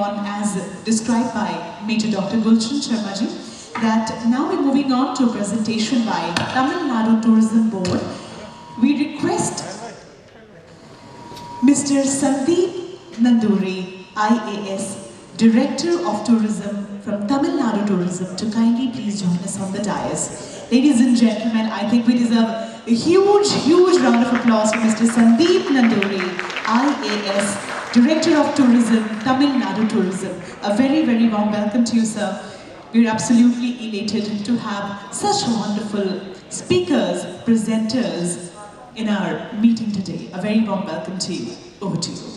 on as described by Major Dr. Gulshan Sharma ji, that now we're moving on to a presentation by Tamil Nadu Tourism Board. We request Mr. Sandeep Nanduri, IAS, Director of Tourism from Tamil Nadu Tourism, to kindly please join us on the dais. Ladies and gentlemen, I think we deserve a huge round of applause for Mr. Sandeep Nanduri, IAS, Director of Tourism, Tamil Nadu Tourism. A very warm welcome to you, sir. We're absolutely elated to have such wonderful speakers, presenters in our meeting today. A very warm welcome to you. Over to you.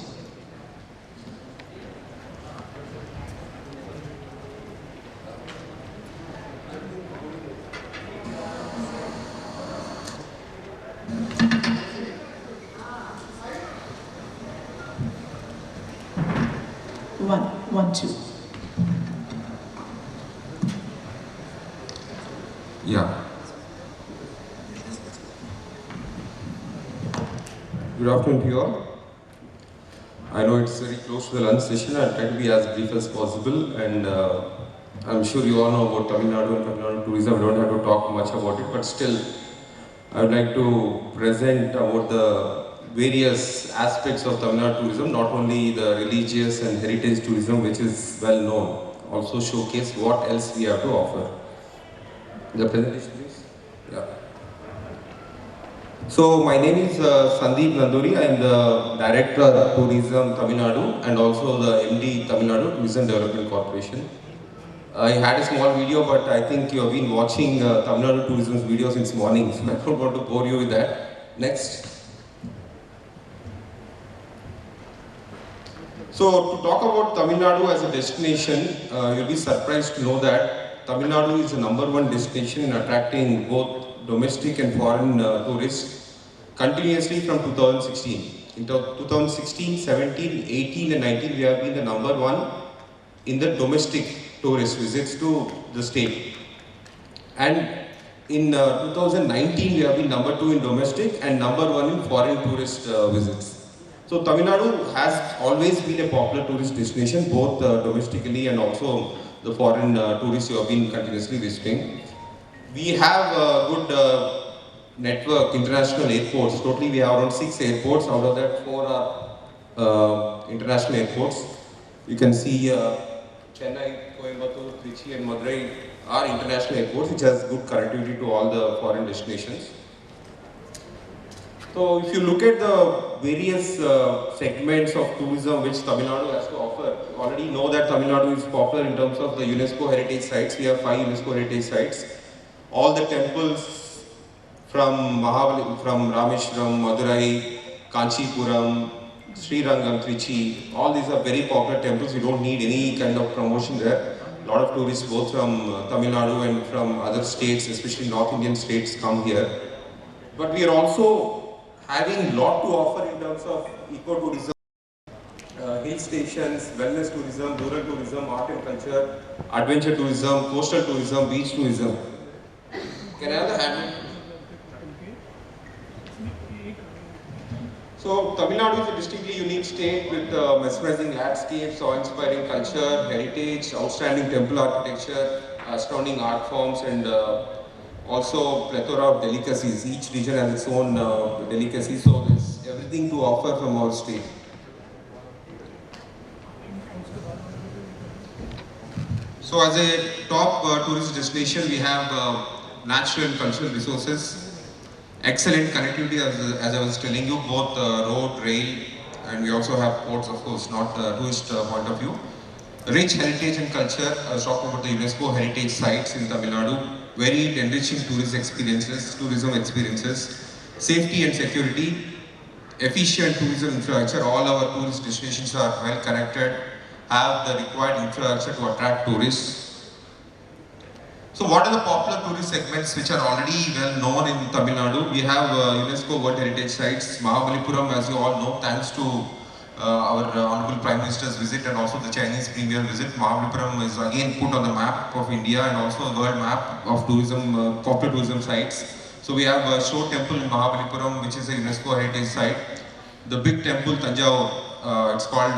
One, two. Yeah. Good afternoon to you all. I know it's very close to the lunch session. I'll try to be as brief as possible, and I'm sure you all know about Tamil Nadu and Tamil Nadu tourism. I don't have to talk much about it, but still, I would like to present about the various aspects of Tamil Nadu tourism, not only the religious and heritage tourism, which is well known, also showcase what else we have to offer. The presentation, please. Yeah. So my name is Sandeep Nanduri. I am the Director of Tourism Tamil Nadu and also the MD Tamil Nadu Tourism Development Corporation. I had a small video, but I think you have been watching Tamil Nadu Tourism's video since morning, so I don't want to bore you with that. Next. So to talk about Tamil Nadu as a destination, you'll be surprised to know that Tamil Nadu is the #1 destination in attracting both domestic and foreign tourists continuously from 2016. In 2016, 17, 18 and 19, we have been the #1 in the domestic tourist visits to the state. And in 2019, we have been #2 in domestic and #1 in foreign tourist visits. So Tamil Nadu has always been a popular tourist destination, both domestically and also the foreign tourists who have been continuously visiting. We have a good network, international airports. Totally we have around 6 airports, out of that 4 are international airports. You can see Chennai, Coimbatore, Trichy and Madurai are international airports, which has good connectivity to all the foreign destinations. So if you look at the various segments of tourism which Tamil Nadu has to offer, you already know that Tamil Nadu is popular in terms of the UNESCO heritage sites. We have 5 UNESCO heritage sites. All the temples from from Rameshwaram, Madurai, Kanchipuram, Srirangam, Trichy, all these are very popular temples. We don't need any kind of promotion there. A lot of tourists both from Tamil Nadu and from other states, especially North Indian states, come here. But we are also having a lot to offer in terms of ecotourism, hill stations, wellness tourism, rural tourism, art and culture, adventure tourism, coastal tourism, beach tourism. Can I have the hand? So Tamil Nadu is a distinctly unique state with mesmerizing landscapes, awe-inspiring culture, heritage, outstanding temple architecture, astounding art forms, and also plethora of delicacies. Each region has its own delicacy, so there's everything to offer from our state. So as a top tourist destination, we have natural and cultural resources, excellent connectivity as I was telling you, both road, rail, and we also have ports, of course, not tourist point of view. Rich heritage and culture. I was talking about the UNESCO heritage sites in Tamil Nadu. Very enriching tourism experiences, safety and security, efficient tourism infrastructure. All our tourist destinations are well connected, have the required infrastructure to attract tourists. So what are the popular tourist segments which are already well known in Tamil Nadu? We have UNESCO World Heritage Sites, Mahabalipuram, as you all know, thanks to our Honorable Prime Minister's visit and also the Chinese Premier visit. Mahabalipuram is again put on the map of India and also a world map of tourism, popular tourism sites. So we have Shore Temple in Mahabalipuram, which is a UNESCO heritage site. The big temple Tanjore, It's called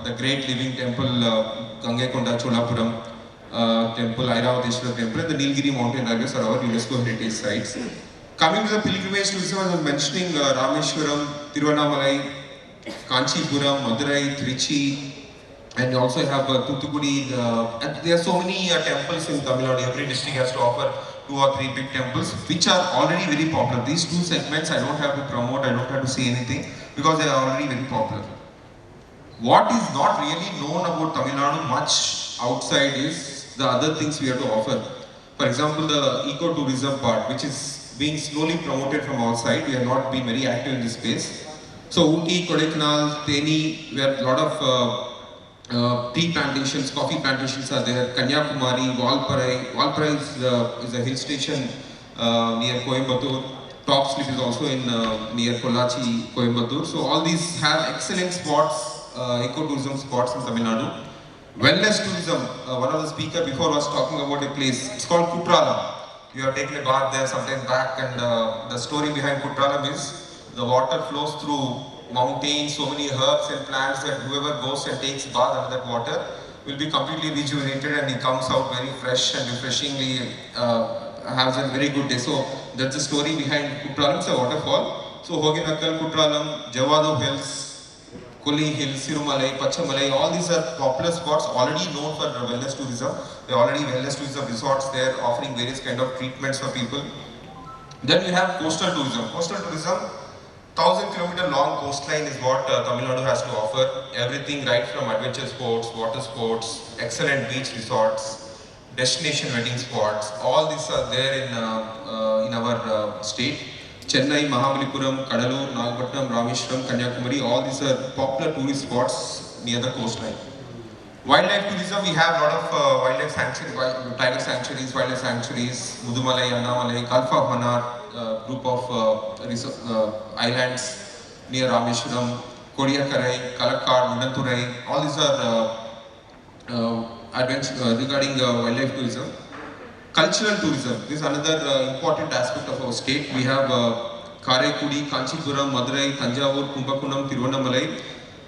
the Great Living Temple, Gangaikonda Cholapuram Temple, Airavadeshwara Temple, and the Nilgiri Mountain Ranges are our UNESCO heritage sites. Coming to the pilgrimage tourism, as I was mentioning, Rameshwaram, Tiruvannamalai, Kanchipuram, Madurai, Trichy, and you also have Thoothukudi. And there are so many temples in Tamil Nadu. Every district has to offer 2 or 3 big temples, which are already very popular. These two segments I don't have to promote, I don't have to say anything, because they are already very popular. What is not really known about Tamil Nadu much outside is the other things we have to offer. For example, the eco-tourism part, which is being slowly promoted from outside. We have not been very active in this space. So Ooty, Kodaikanal, Theni, where a lot of tea plantations, coffee plantations are there. Kanyakumari, Valparai. Valparai is a hill station near Coimbatore. Top Slip is also in near Pollachi, Coimbatore. So all these have excellent spots, ecotourism spots in Tamil Nadu. Wellness tourism, one of the speakers before was talking about a place, it's called Kutralam. You have taken a bath there sometime back, and the story behind Kutralam is the water flows through mountains, so many herbs and plants that whoever goes and takes bath under that water will be completely rejuvenated, and he comes out very fresh and refreshingly, has a very good day. So that's the story behind Kutralam. It's a waterfall. So Hogenakkal, Kutralam, Javadu Hills, Kuli Hills, Sirumalai, Pachamalai, all these are popular spots already known for wellness tourism. There are already wellness tourism resorts there offering various kind of treatments for people. Then we have coastal tourism. Coastal tourism, 1,000-kilometer long coastline is what Tamil Nadu has to offer. Everything right from adventure sports, water sports, excellent beach resorts, destination wedding spots. All these are there in our state. Chennai, Mahabalipuram, Kadalur, Nagapattinam, Rameshwaram, Kanyakumari, all these are popular tourist spots near the coastline. Wildlife tourism, we have a lot of wildlife sanctuaries, tiger sanctuaries, wildlife sanctuaries, Mudumalai, Annamalai, Kalfa Hanar, group of islands near Rameshwaram, Kodiyakarai, Kalakkad, Mudanturai, all these are adventure regarding wildlife tourism. Cultural tourism, this is another important aspect of our state. We have Karaikudi, Kanchipuram, Madurai, Tanjavur, Kumbakonam, Tiruvannamalai.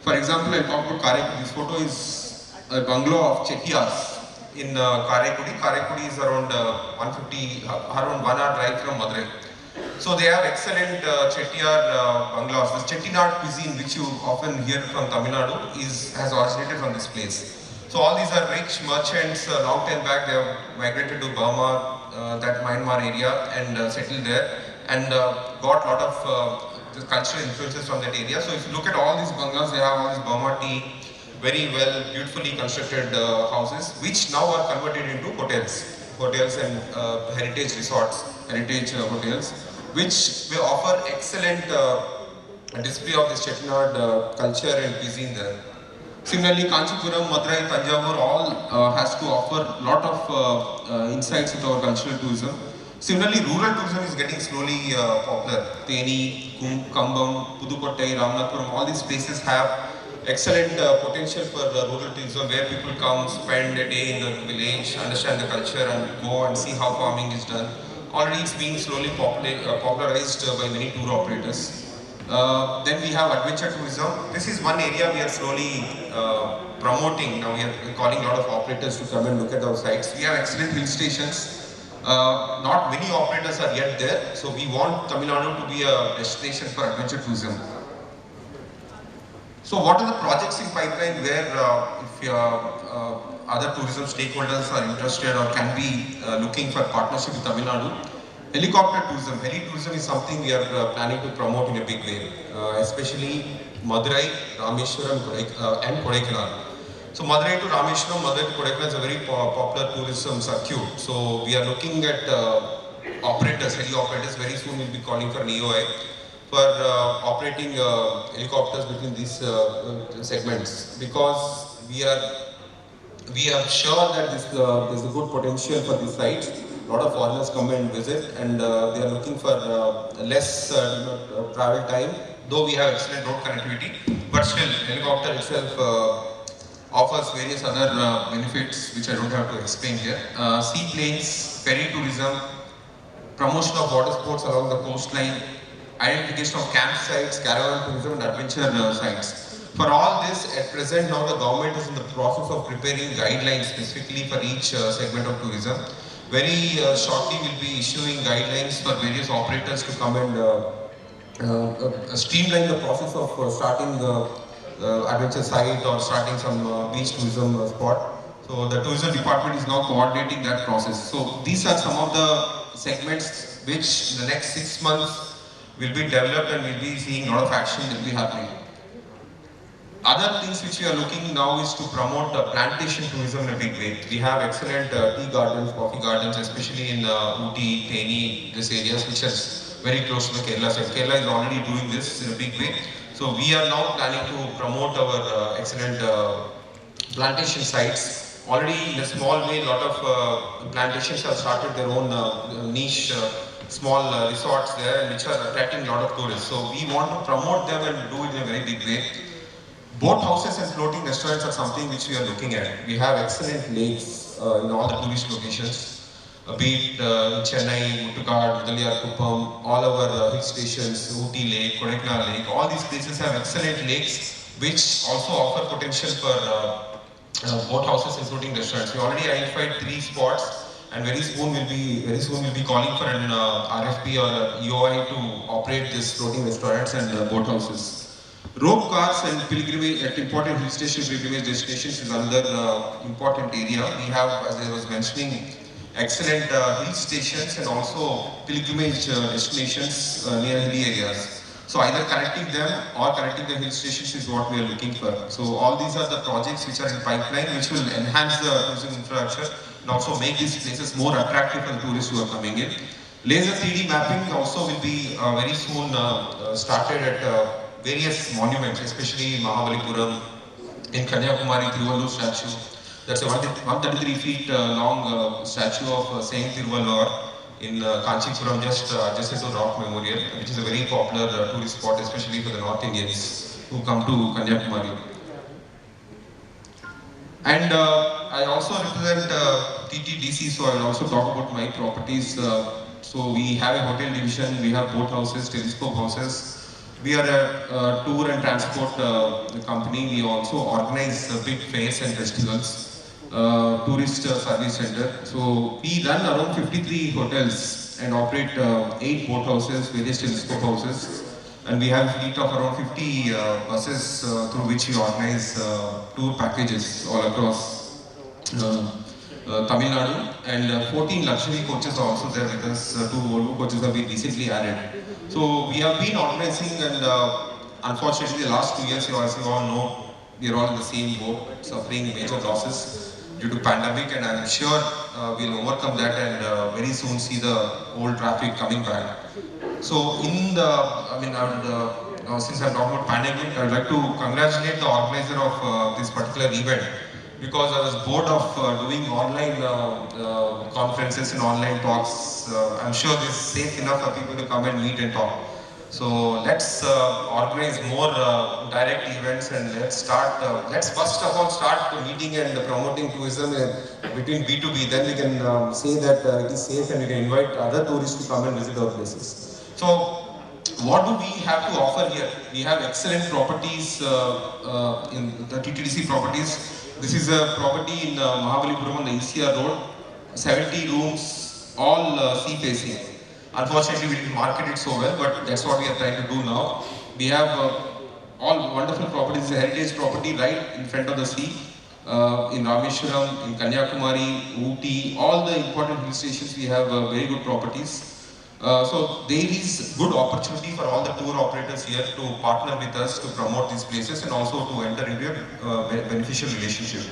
For example, I talk about Karaikudi. This photo is a bungalow of Chettiars in Karaikudi. Karaikudi is around 150, around 1 hour drive from Madurai. So they have excellent Chettiar bungalows. The Chettinad cuisine, which you often hear from Tamil Nadu, has originated from this place. So all these are rich merchants. Long time back, they have migrated to Burma, that Myanmar area, and settled there, and got a lot of cultural influences from that area. So if you look at all these bungalows, they have all this Burma tea, very well, beautifully constructed houses, which now are converted into hotels and heritage resorts, heritage hotels, which will offer excellent display of this Chettinad culture and cuisine there. Similarly, Kanchipuram, Madurai, Tanjavur all has to offer a lot of insights into our cultural tourism. Similarly, rural tourism is getting slowly popular. Theni, Kambam, Pudukottai, Ramanathapuram, all these places have excellent potential for rural tourism, where people come, spend a day in the village, understand the culture, and go and see how farming is done. Already it's being slowly popularized by many tour operators. Then we have adventure tourism. This is one area we are slowly promoting. Now we are calling a lot of operators to come and look at our sites. We have excellent hill stations. Not many operators are yet there, so we want Tamil Nadu to be a destination for adventure tourism. So what are the projects in pipeline where if other tourism stakeholders are interested or can be looking for partnership with Tamil Nadu? Helicopter tourism. Heli tourism is something we are planning to promote in a big way, especially Madurai, Rameshwaram and Kodaikanal. So Madurai to Rameshwaram, Madurai to Kodaikanal is a very popular tourism circuit. So we are looking at operators, heli operators. Very soon we'll be calling for NEOI for operating helicopters between these segments, because we are sure that there's a good potential for these sites. A lot of foreigners come and visit, and they are looking for less travel time, though we have excellent road connectivity, but still helicopter itself offers various other benefits which I don't have to explain here. Seaplanes, ferry tourism, promotion of water sports along the coastline, identification of campsites, caravan tourism and adventure sites. For all this, at present now the government is in the process of preparing guidelines specifically for each segment of tourism. Very shortly we'll be issuing guidelines for various operators to come and streamline the process of starting the adventure site or starting some beach tourism spot. So the tourism department is now coordinating that process. So these are some of the segments which in the next 6 months will be developed and we'll be seeing a lot of action that will be happening. Other things which we are looking now is to promote plantation tourism in a big way. We have excellent tea gardens, coffee gardens, especially in Ooty, Theni, these areas which is very close to the Kerala side. Kerala is already doing this in a big way. So we are now planning to promote our excellent plantation sites. Already in a small way, a lot of plantations have started their own niche small resorts there which are attracting a lot of tourists. So we want to promote them and do it in a very big way. Boat houses and floating restaurants are something which we are looking at. We have excellent lakes in all the tourist locations, be it Chennai, Muttukad, Mudaliyar-Kuppam, all our hill stations, Ooty Lake, Kodaikanal Lake, all these places have excellent lakes which also offer potential for boat houses and floating restaurants. We already identified 3 spots and very soon we'll be calling for an RFP or EOI to operate these floating restaurants and boat houses. Rope cars and pilgrimage at important hill station pilgrimage destinations is another important area. We have, as I was mentioning, excellent hill stations and also pilgrimage destinations near hilly areas. So either connecting them or connecting the hill stations is what we are looking for. So all these are the projects which are in pipeline which will enhance the tourism infrastructure and also make these places more attractive for tourists who are coming in. Laser 3D mapping also will be very soon started at various monuments, especially Mahabalipuram, in Kanyakumari, Thiruvallur statue. That's a 133 feet long statue of Saint Thiruvallur in Kanchipuram, just adjacent to Rock Memorial, which is a very popular tourist spot, especially for the North Indians who come to Kanyakumari. And I also represent TTDC, so I will also talk about my properties. So we have a hotel division, we have boat houses, telescope houses. We are a tour and transport company. We also organize big fairs and festivals, tourist service center. So we run around 53 hotels and operate 8 boat houses, various telescope houses. And we have a fleet of around 50 buses through which we organize tour packages all across Tamil Nadu, and 14 luxury coaches are also there with us. 2 Volvo coaches have been recently added. So we have been organizing, and unfortunately the last 2 years, as you all know, we are all in the same boat, suffering major losses due to pandemic, and I'm sure we'll overcome that and very soon see the old traffic coming back. So in the, since I'm talking about pandemic, I'd like to congratulate the organizer of this particular event, because I was bored of doing online conferences and online talks. I'm sure this is safe enough for people to come and meet and talk. So let's organize more direct events, and let's first of all start meeting and promoting tourism between B2B. Then we can say that it is safe and we can invite other tourists to come and visit our places. So what do we have to offer here? We have excellent properties in the TTDC properties. This is a property in Mahabalipuram on the ECR road, 70 rooms, all sea facing. Unfortunately, we didn't market it so well, but that's what we are trying to do now. We have all wonderful properties, a heritage property right in front of the sea, in Rameshwaram, in Kanyakumari, Ooty, all the important hill stations we have very good properties. So there is good opportunity for all the tour operators here to partner with us to promote these places and also to enter into a beneficial relationship.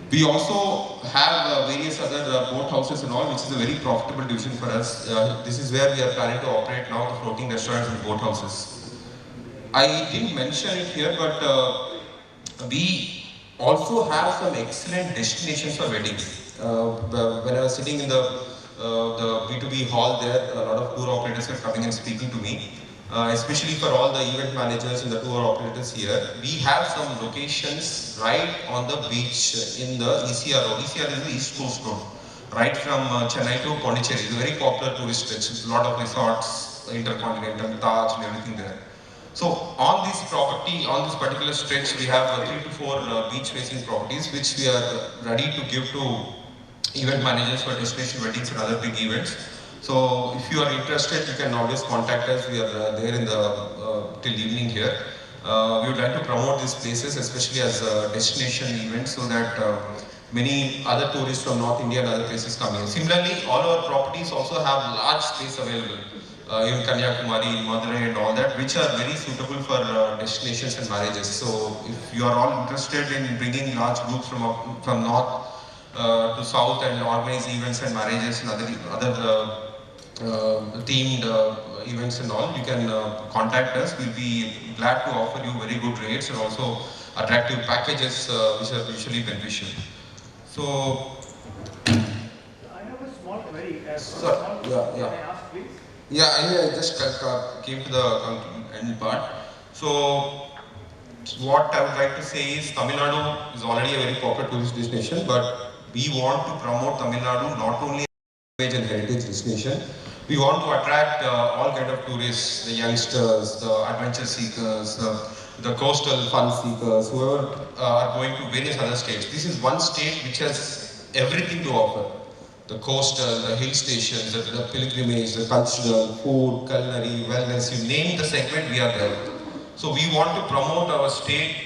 We also have various other boat houses and all, which is a very profitable division for us. This is where we are planning to operate now, the floating restaurants and boat houses. I didn't mention it here, but we also have some excellent destinations for weddings. When I was sitting in the B2B hall there, a lot of tour operators are coming and speaking to me, especially for all the event managers and the tour operators here. We have some locations right on the beach in the ECR road. ECR is the East Coast Road, right from Chennai to Pondicherry. It's a very popular tourist stretch. A lot of resorts, Intercontinental, Taj and everything there. So on this property, on this particular stretch, we have 3 to 4 beach-facing properties which we are ready to give to event managers for destination weddings and other big events. So if you are interested, you can always contact us. We are there in the till evening here. We would like to promote these places, especially as destination events, so that many other tourists from North India and other places come here. Similarly, all our properties also have large space available in Kanyakumari, in Madurai and all that, which are very suitable for destinations and marriages. So if you are all interested in bringing large groups from North to South and organize events and marriages and other themed events and all, you can contact us. We'll be glad to offer you very good rates and also attractive packages which are usually beneficial. So, I have a small query. Can I ask, please? Yeah, I just came to the end part. So, what I would like to say is Tamil Nadu is already a very popular tourist destination, but we want to promote Tamil Nadu not only as and heritage destination. We want to attract all kind of tourists, the youngsters, the adventure seekers, the coastal fun seekers, whoever are going to various other states. This is one state which has everything to offer. The coastal, the hill stations, the pilgrimage, the cultural, food, culinary, wellness, you name the segment, we are there. So we want to promote our state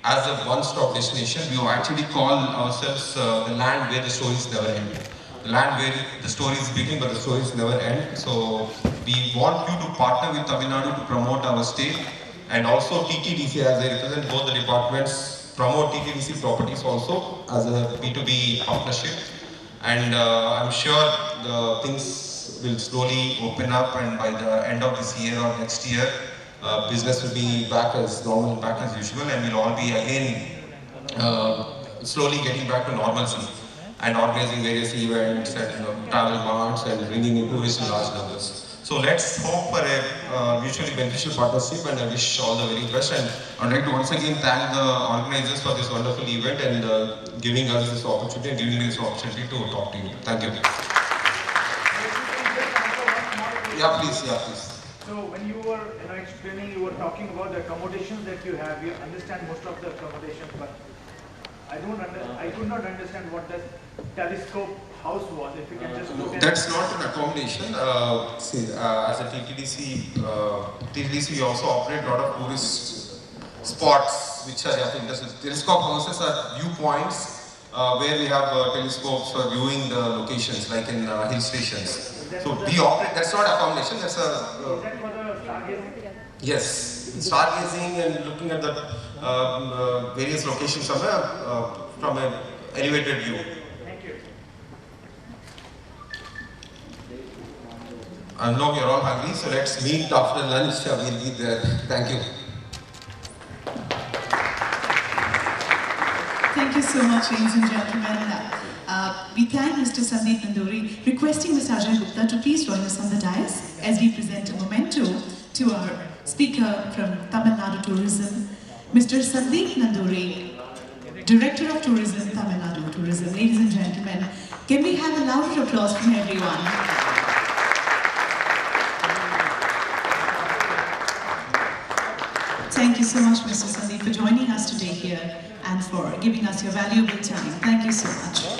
as a one-stop destination. We actually call ourselves the land where the stories never end. The land where the stories begin but the stories never end. So we want you to partner with Tamil Nadu to promote our state, and also TTDC, as I represent both the departments, promote TTDC properties also as a B2B partnership. And I'm sure the things will slowly open up, and by the end of this year or next year, business will be back as normal, back as usual, and we'll all be again slowly getting back to normalcy and organizing various events and travel marts and bringing in tourists in large numbers. So let's hope for a mutually beneficial partnership, and I wish all the very best. And I'd like to once again thank the organizers for this wonderful event and giving us this opportunity and giving me this opportunity to talk to you. Thank you. Yeah, please. So when you were explaining, you were talking about the accommodations that you have. You understand most of the accommodations, but I could not understand what the telescope house was. If you can just look at that's not an accommodation. As a TTDC, we also operate a lot of tourist spots which are of interest. Telescope houses are viewpoints where we have telescopes for viewing the locations, like in hill stations. So we operate. That's not accommodation. That's a. Is that for the stargazing? Yes, stargazing and looking at the various locations from an elevated view. Thank you. I know you're all hungry, so let's meet after lunch. We'll be there. Thank you. Thank you so much, ladies and gentlemen. We thank Mr. Sandeep Nanduri, requesting Mr. Ajay Gupta to please join us on the dais as we present a memento to our speaker from Tamil Nadu Tourism, Mr. Sandeep Nanduri, Director of Tourism, Tamil Nadu Tourism. Ladies and gentlemen, can we have a louder applause from everyone? Thank you so much, Mr. Sandeep, for joining us today here and for giving us your valuable time. Thank you so much.